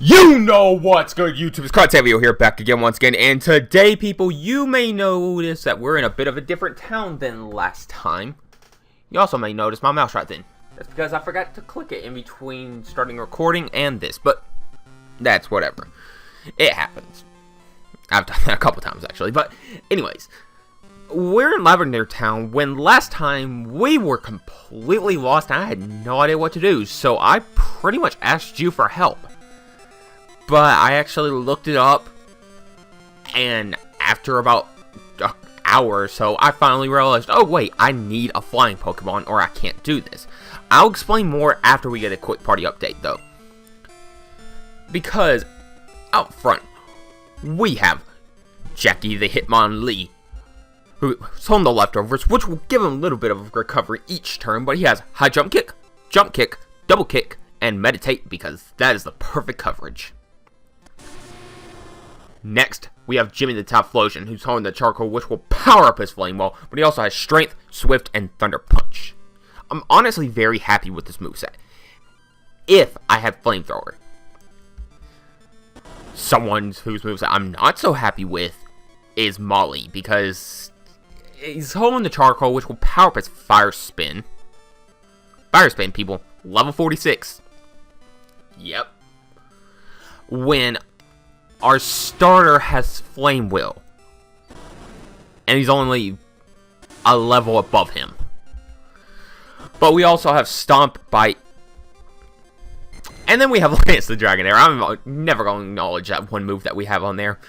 You know what's good, YouTube? It's Kratoctavio here, back again once again, and today, people, you may notice that we're in a bit of a different town than last time. You also may notice my mouse right then. That's because I forgot to click it in between starting recording and this, but that's whatever. It happens. I've done that a couple times, actually, but anyways. We're in Lavender Town when last time we were completely lost and I had no idea what to do, so I pretty much asked you for help. But I actually looked it up, and after about an hour or so, I finally realized, oh wait, I need a flying Pokemon or I can't do this. I'll explain more after we get a quick party update though. Because, out front, we have Jackie the Hitmonlee, who's on the leftovers, which will give him a little bit of recovery each turn, but he has high jump kick, double kick, and meditate because that is the perfect coverage. Next, we have Jimmy the Typhlosion, who's holding the Charcoal, which will power up his Flame Wall, but he also has Strength, Swift, and Thunder Punch. I'm honestly very happy with this moveset. If I had Flamethrower. Someone whose moveset I'm not so happy with is Molly, because he's holding the Charcoal, which will power up his Fire Spin. Fire Spin, people. Level 46. Yep. When our starter has Flame Wheel, and he's only a level above him. But we also have Stomp, Bite, and then we have Lance the Dragonair. I'm never going to acknowledge that one move that we have on there.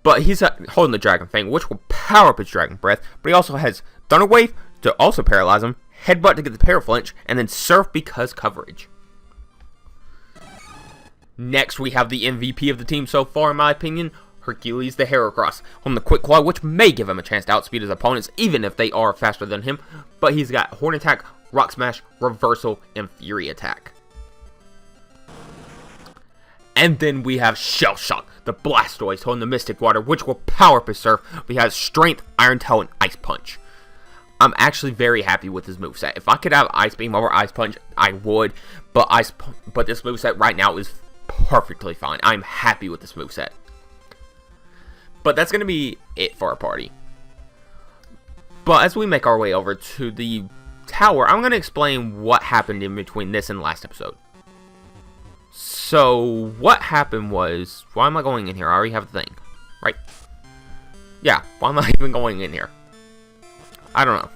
But he's holding the Dragon Fang, which will power up his Dragon Breath, but he also has Thunder Wave to also paralyze him, Headbutt to get the Paraflinch, and then Surf because coverage. Next, we have the MVP of the team so far, in my opinion, Hercules the Heracross, on the Quick Claw, which may give him a chance to outspeed his opponents, even if they are faster than him. But he's got Horn Attack, Rock Smash, Reversal, and Fury Attack. And then we have Shell Shock, the Blastoise, holding the Mystic Water, which will power up his Surf. But he has Strength, Iron Tail, and Ice Punch. I'm actually very happy with this moveset. If I could have Ice Beam over Ice Punch, I would. But this moveset right now is perfectly fine. I'm happy with this moveset. But that's going to be it for our party. But as we make our way over to the tower, I'm going to explain what happened in between this and last episode. So, what happened was, why am I going in here? I already have the thing, right? Yeah, why am I even going in here? I don't know.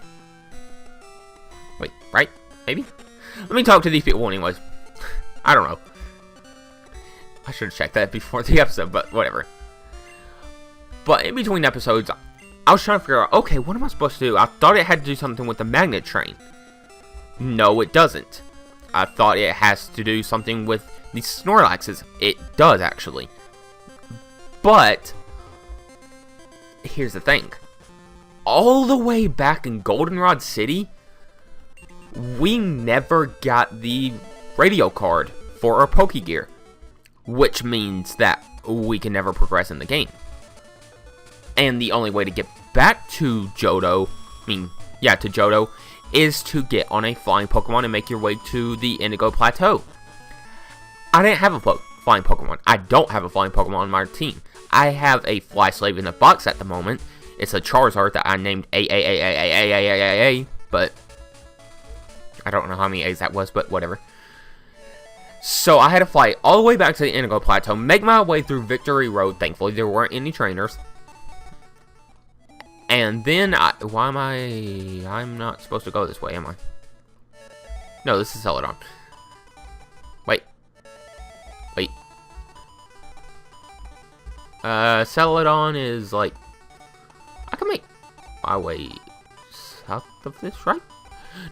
Wait, right? Maybe? Let me talk to these people anyways. I don't know. I should have checked that before the episode, but whatever. But in between episodes, I was trying to figure out, okay, what am I supposed to do? I thought it had to do something with the magnet train. No, it doesn't. I thought it has to do something with the Snorlaxes. It does, actually. But here's the thing. All the way back in Goldenrod City, we never got the radio card for our Pokegear. Which means that we can never progress in the game. And the only way to get back to Johto, is to get on a flying Pokemon and make your way to the Indigo Plateau. I didn't have a flying Pokemon. I don't have a flying Pokemon on my team. I have a Fly Slave in a box at the moment. It's a Charizard that I named A, but I don't know how many A's that was, but whatever. So I had to fly all the way back to the Indigo Plateau, make my way through Victory Road. Thankfully, there weren't any trainers. And then, I'm not supposed to go this way, am I? No, this is Celadon. Wait. Celadon is like, I can make my way south of this, right?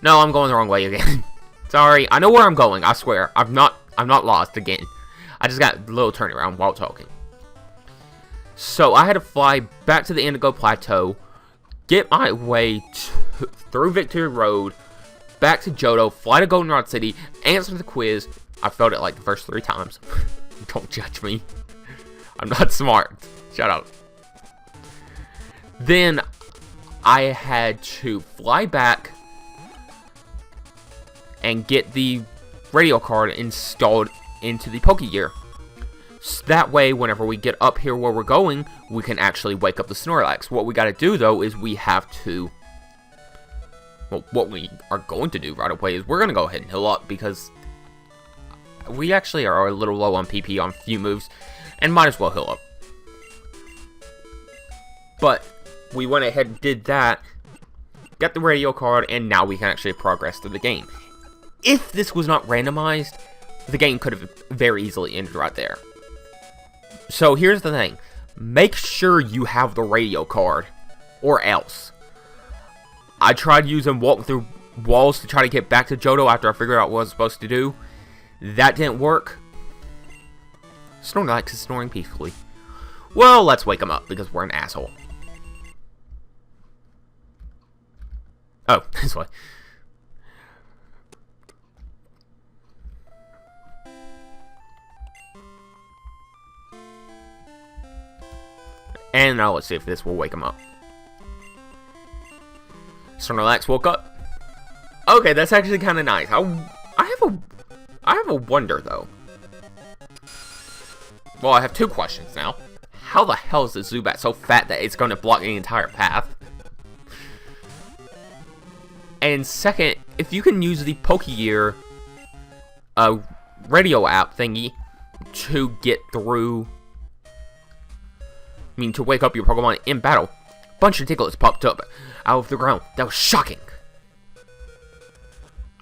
No, I'm going the wrong way again. Sorry, I know where I'm going, I swear. I'm not lost again. I just got a little turnaround while talking. So, I had to fly back to the Indigo Plateau, get my way through Victory Road, back to Johto, fly to Goldenrod City, answer the quiz. I failed it like the first 3 times. Don't judge me. I'm not smart. Shut up. Then, I had to fly back and get the radio card installed into the Pokegear. So that way, whenever we get up here where we're going, we can actually wake up the Snorlax. What we gotta do, though, is we have to... Well, what we are going to do right away is we're gonna go ahead and heal up, because we actually are a little low on PP on a few moves, and might as well heal up. But we went ahead and did that, got the radio card, and now we can actually progress through the game. If this was not randomized, the game could have very easily ended right there. So here's the thing. Make sure you have the radio card, or else. I tried using walk through walls to try to get back to Johto after I figured out what I was supposed to do. That didn't work. Snorlax is snoring peacefully. Well, let's wake him up, because we're an asshole. Oh, this way. And now let's see if this will wake him up. Snorlax woke up. Okay, that's actually kind of nice. I have a wonder, though. Well, I have two questions now. How the hell is the Zubat so fat that it's going to block the entire path? And second, if you can use the Pokegear radio app thingy to get through... to wake up your Pokemon in battle. A bunch of Digletts popped up out of the ground. That was shocking.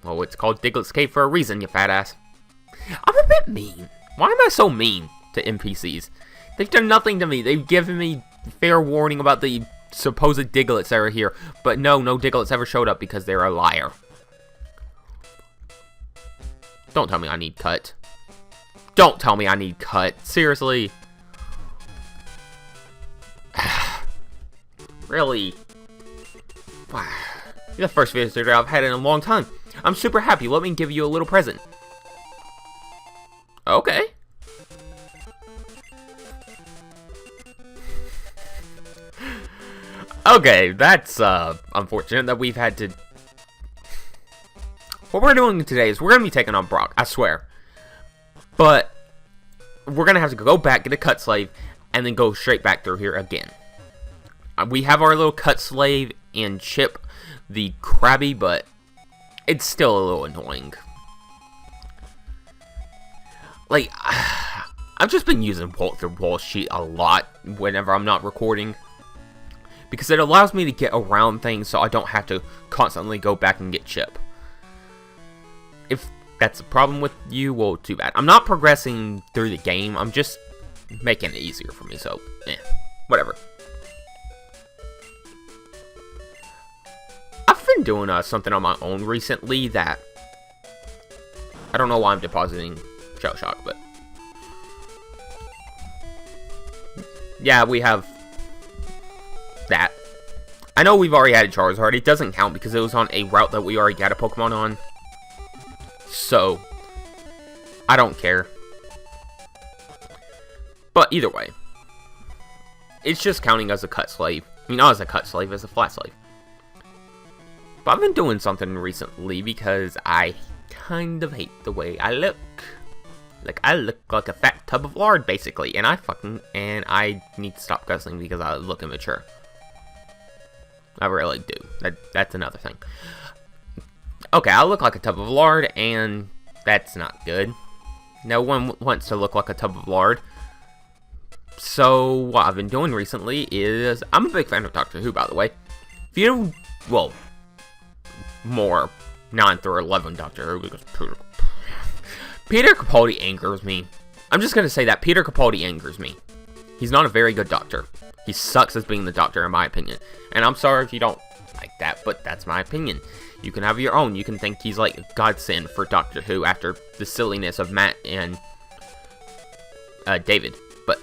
Well, it's called Diglett's Cave for a reason, you fat ass. I'm a bit mean. Why am I so mean to NPCs? They've done nothing to me. They've given me fair warning about the supposed Digletts that are here. But no Digletts ever showed up because they're a liar. Don't tell me I need cut. Don't tell me I need cut. Seriously. Really? Wow. You're the first visitor I've had in a long time. I'm super happy. Let me give you a little present. Okay. Okay, that's unfortunate that we've had to... What we're doing today is we're going to be taking on Brock, I swear. But we're going to have to go back, get a cut slave, and then go straight back through here again. We have our little cut slave and Chip, the Krabby, but it's still a little annoying. Like, I've just been using walk through wall sheet a lot whenever I'm not recording, because it allows me to get around things so I don't have to constantly go back and get Chip. If that's a problem with you, well, too bad. I'm not progressing through the game, I'm just making it easier for me, so, whatever. I've been doing something on my own recently that... I don't know why I'm depositing Ashlocke, but... yeah, we have... that. I know we've already had a Charizard. It doesn't count because it was on a route that we already got a Pokemon on. So... I don't care. But either way. It's just counting as a cut slave. I mean, not as a cut slave, as a flat slave. But I've been doing something recently because I kind of hate the way I look. Like, I look like a fat tub of lard, basically. And I need to stop cussing because I look immature. I really do. That's another thing. Okay, I look like a tub of lard, and that's not good. No one wants to look like a tub of lard. So, what I've been doing recently is... I'm a big fan of Doctor Who, by the way. If you... well... more 9 through 11 Doctor Who, because Peter Capaldi angers me. I'm just gonna say that Peter Capaldi angers me. He's not a very good doctor. He sucks as being the Doctor, in my opinion. And I'm sorry if you don't like that, but that's my opinion. You can have your own. You can think he's like a godsend for Doctor Who after the silliness of Matt and David. But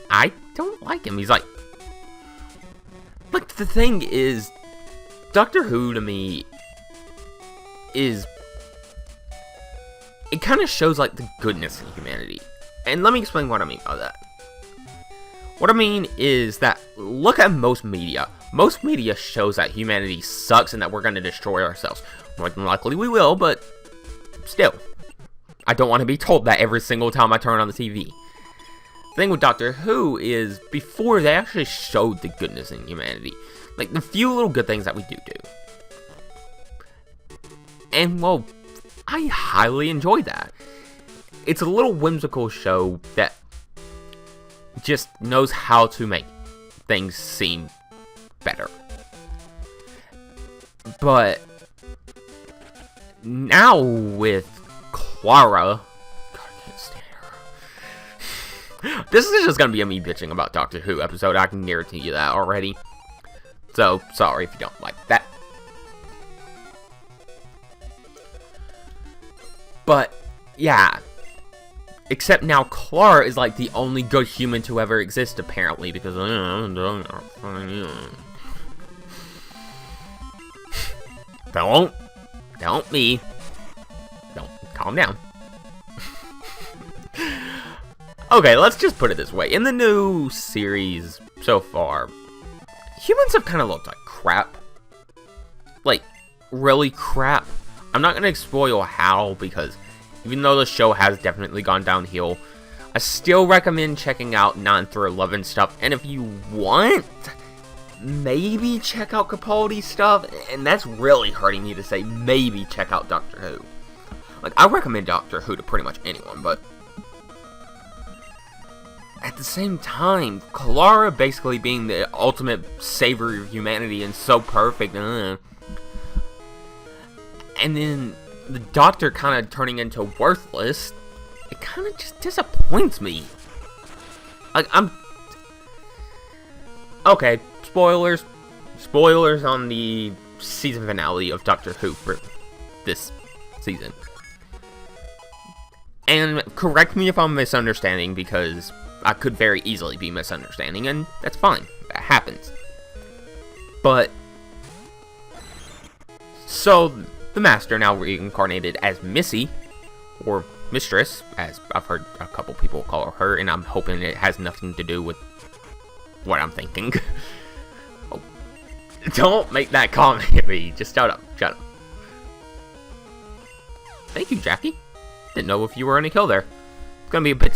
I don't like him. He's like the thing is, Doctor Who to me is, it kind of shows like the goodness in humanity. And let me explain what I mean by that. What I mean is that, look at most media. Most media shows that humanity sucks and that we're going to destroy ourselves. More than likely we will, but still. I don't want to be told that every single time I turn on the TV. The thing with Doctor Who is, before they actually showed the goodness in humanity. Like, the few little good things that we do. And, well, I highly enjoyed that. It's a little whimsical show that just knows how to make things seem better. But now with Clara, God, I can't stand her. This is just gonna be a me bitching about Doctor Who episode. I can guarantee you that already. So sorry if you don't like that. But yeah. Except now Clara is like the only good human to ever exist, apparently, because don't me. Don't calm down. Okay, let's just put it this way. In the new series so far, humans have kind of looked like crap. Like, really crap. I'm not gonna spoil how, because even though the show has definitely gone downhill, I still recommend checking out 9 through 11 stuff. And if you want, maybe check out Capaldi's stuff. And that's really hurting me to say, maybe check out Doctor Who. Like, I recommend Doctor Who to pretty much anyone, but at the same time, Clara basically being the ultimate savior of humanity and so perfect. And then the Doctor kind of turning into worthless, it kind of just disappoints me. Like, okay, spoilers on the season finale of Doctor Who for this season. And correct me if I'm misunderstanding, because I could very easily be misunderstanding, and that's fine, that happens. But so the Master, now reincarnated as Missy, or Mistress, as I've heard a couple people call her, and I'm hoping it has nothing to do with what I'm thinking. Oh, don't make that comment at me. Just shut up. Thank you, Jackie. Didn't know if you were gonna kill there. It's gonna be a bit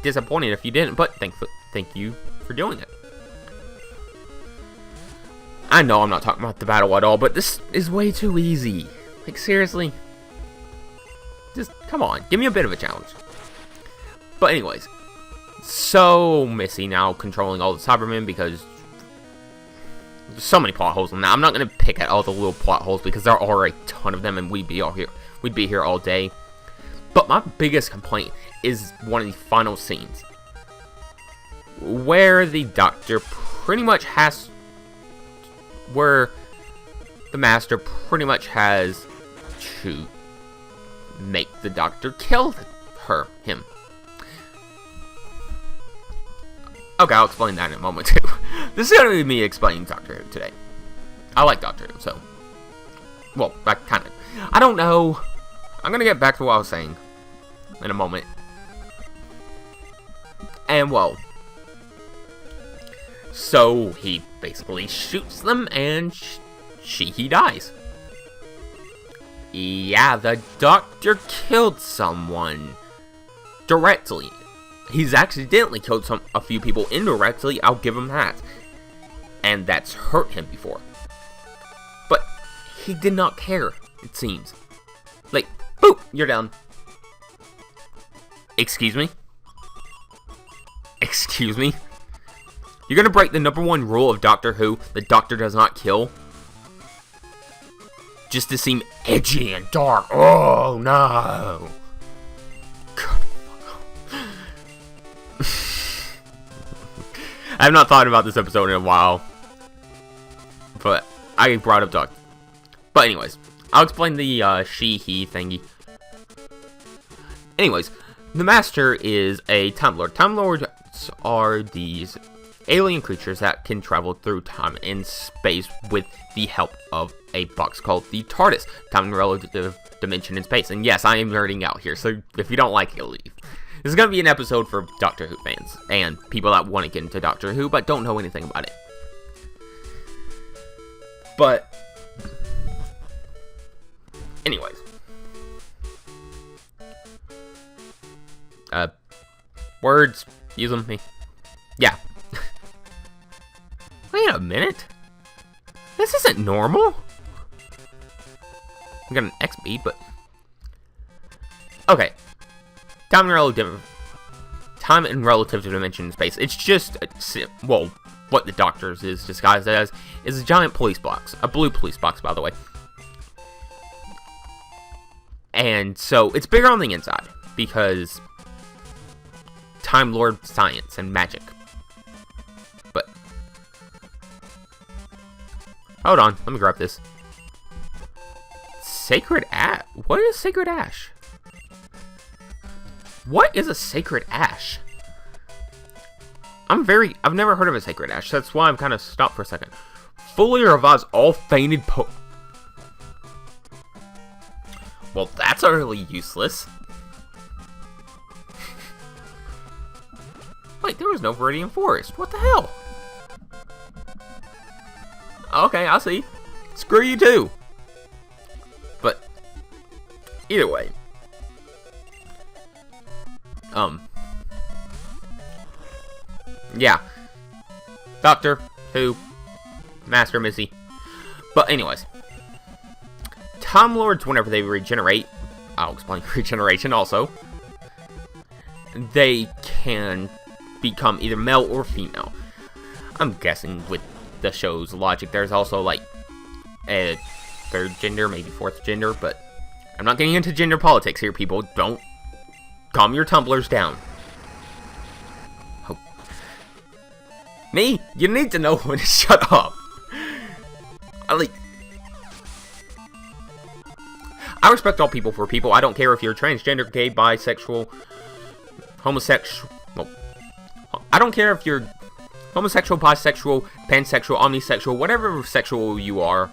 disappointing if you didn't, but thank you for doing it. I know I'm not talking about the battle at all, but this is way too easy. Like, seriously. Just, come on. Give me a bit of a challenge. But anyways. So, Missy now controlling all the Cybermen, because there's so many plot holes in that. I'm not going to pick at all the little plot holes, because there are a ton of them, and we'd be here all day. But my biggest complaint is one of the final scenes, where the Doctor pretty much has... where the Master pretty much has to make the Doctor kill him. Okay, I'll explain that in a moment too. This is going to be me explaining Doctor Who today. I like Doctor Who, so... well, I don't know. I'm going to get back to what I was saying in a moment. And, well... so, he basically shoots them, and he dies. Yeah, the Doctor killed someone. Directly. He's accidentally killed a few people indirectly, I'll give him that. And that's hurt him before. But he did not care, it seems. Like, boop, you're down. Excuse me? Excuse me? You're gonna break the #1 rule of Doctor Who, the Doctor does not kill? Just to seem edgy and dark. Oh, no. God. I have not thought about this episode in a while, but I brought up Doctor. But anyways, I'll explain the she-he thingy. Anyways, the Master is a Time Lord. Time Lords are these alien creatures that can travel through time and space with the help of a box called the TARDIS, Time and Relative Dimension in Space. And yes, I am nerding out here, so if you don't like it, leave. This is going to be an episode for Doctor Who fans, and people that want to get into Doctor Who, but don't know anything about it. But, anyways. Words. Use them. Yeah. Wait a minute. This isn't normal. I got an XP, but... Okay. Time in relative dimension and space. It's just... Well, what the Doctor's is disguised as is a giant police box. A blue police box, by the way. And so, it's bigger on the inside. Because... Time Lord science and magic. But... Hold on, let me grab this. Sacred Ash? What is Sacred Ash? What is a Sacred Ash? I've never heard of a Sacred Ash. That's why I'm kind of stopped for a second. Fully revives all fainted Well, that's utterly useless. Wait, there was no Viridian Forest. What the hell? Okay, I see. Screw you too. But, either way. Yeah. Doctor Who, Master Missy. But anyways. Time Lords, whenever they regenerate, I'll explain regeneration also, they can become either male or female. I'm guessing with the show's logic, there's also like a third gender, maybe fourth gender, but I'm not getting into gender politics here, people. Don't calm your tumblers down. Oh. Me? You need to know when to shut up. I respect all people for people. I don't care if you're transgender, gay, bisexual, homosexual. Well, I don't care if you're homosexual, bisexual, pansexual, omnisexual, whatever sexual you are.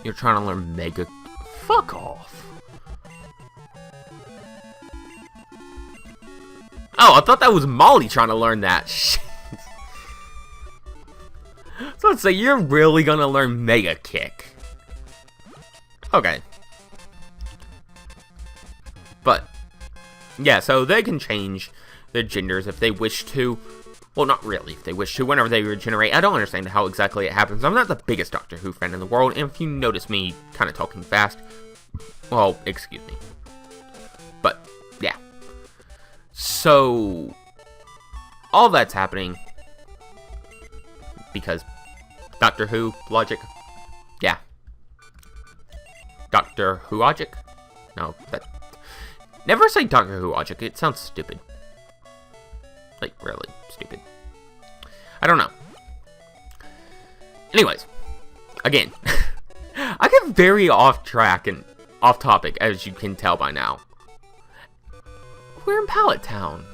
You're trying to learn mega... Fuck off. Oh, I thought that was Molly trying to learn that. Shit. So let's say you're really gonna learn Mega Kick. Okay. But, yeah, so they can change their genders if they wish to. Well, not really, if they wish to, whenever they regenerate. I don't understand how exactly it happens. I'm not the biggest Doctor Who fan in the world, and if you notice me kind of talking fast, well, excuse me. But, yeah. So, all that's happening because Doctor Who logic. Yeah. Doctor Who logic? No, that... Never say Doctor Who logic, it sounds stupid. Like, really stupid. I don't know. Anyways, again, I get very off track and off topic, as you can tell by now. We're in Pallet Town.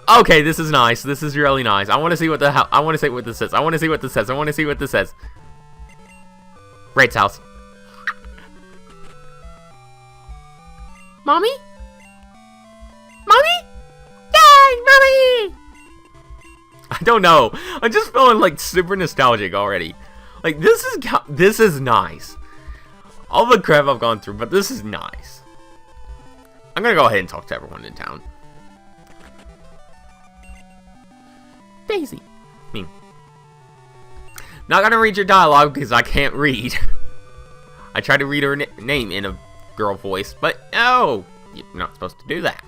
Okay, this is nice. This is really nice. I want to see what the hell. I want to see what this says. I want to see what this says. I want to see what this says. Raid's house. Mommy? Mommy? Dad, Mommy! I don't know. I'm just feeling like super nostalgic already. Like this is nice. All the crap I've gone through, but this is nice. I'm gonna go ahead and talk to everyone in town. Daisy. Not gonna read your dialogue because I can't read. I tried to read her name in a girl voice, but no, you're not supposed to do that.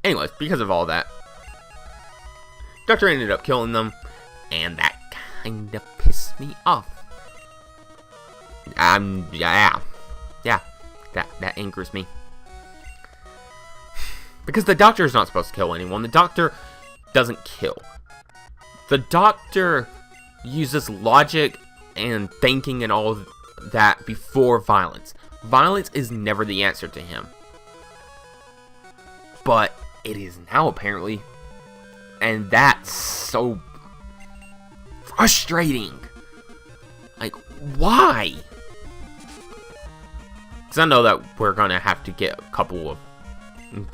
Anyways, because of all that, Doctor ended up killing them, and that kind of pissed me off. Yeah, that angers me. Because the Doctor is not supposed to kill anyone. The Doctor doesn't kill. The Doctor uses logic and thinking and all that before violence. Violence is never the answer to him. But it is now, apparently. And that's so frustrating. Like, why? Because I know that we're going to have to get a couple of...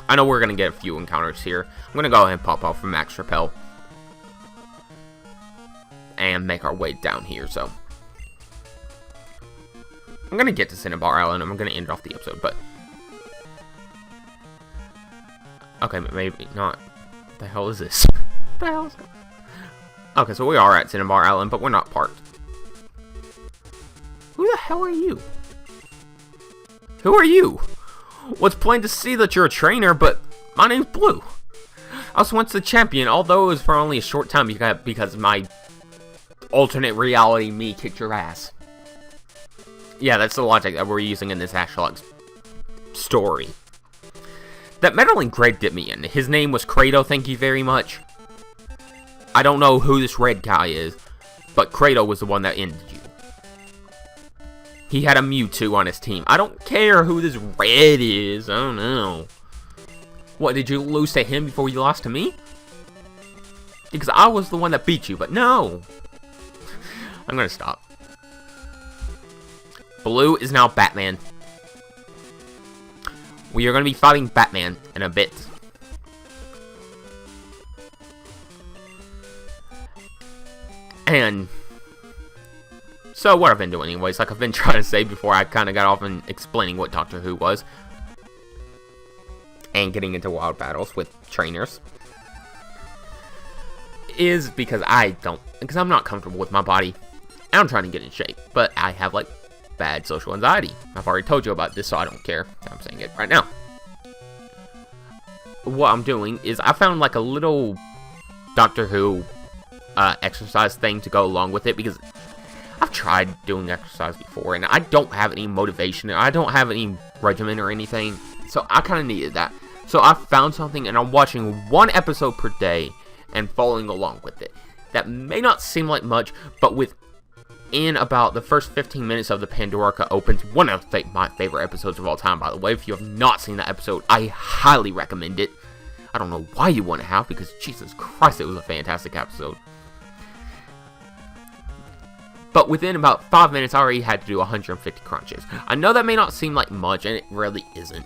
I know we're going to get a few encounters here. I'm going to go ahead and pop off from Max Repel. And make our way down here, so... I'm going to get to Cinnabar Island, and I'm going to end off the episode, but... Okay, maybe not. What the hell is this? What the hell is that? Okay, so we are at Cinnabar Island, but we're not parked. Who the hell are you? Who are you? Well, it's plain to see that you're a trainer, but my name's Blue. I was once the champion, although it was for only a short time because my alternate reality me kicked your ass. Yeah, that's the logic that we're using in this Ashlocke story. That meddling Greg did me in. His name was Kratos, thank you very much. I don't know who this red guy is, but Kratos was the one that ended you. He had a Mewtwo on his team. I don't care who this red is. I don't know. What, did you lose to him before you lost to me? Because I was the one that beat you, but no. I'm gonna stop. Blue is now Batman. We are gonna be fighting Batman in a bit. And so what I've been doing anyways, like I've been trying to say before I kind of got off in explaining what Doctor Who was. And getting into wild battles with trainers. Is because I'm not comfortable with my body. And I'm trying to get in shape. But I have like bad social anxiety. I've already told you about this, so I don't care. I'm saying it right now. What I'm doing is I found like a little Doctor Who exercise thing to go along with it, because I've tried doing exercise before and I don't have any motivation, I don't have any regimen or anything, so I kind of needed that. So I found something and I'm watching one episode per day and following along with it. That may not seem like much, but within about the first 15 minutes of the Pandorica opens, one of my favorite episodes of all time, by the way. If you have not seen that episode, I highly recommend it. I don't know why you wouldn't have, because Jesus Christ, it was a fantastic episode. But within about 5 minutes, I already had to do 150 crunches. I know that may not seem like much, and it really isn't.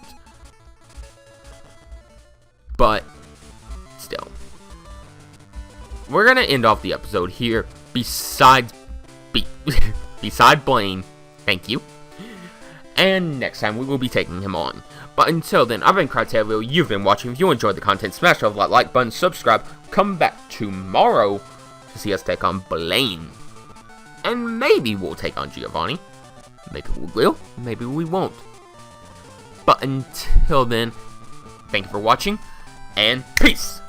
But still. We're going to end off the episode here, beside Blaine. Thank you. And next time, we will be taking him on. But until then, I've been Kratoctavio, you've been watching. If you enjoyed the content, smash that like button, subscribe, come back tomorrow to see us take on Blaine. And maybe we'll take on Giovanni. Maybe we will, maybe we won't. But until then, thank you for watching, and peace!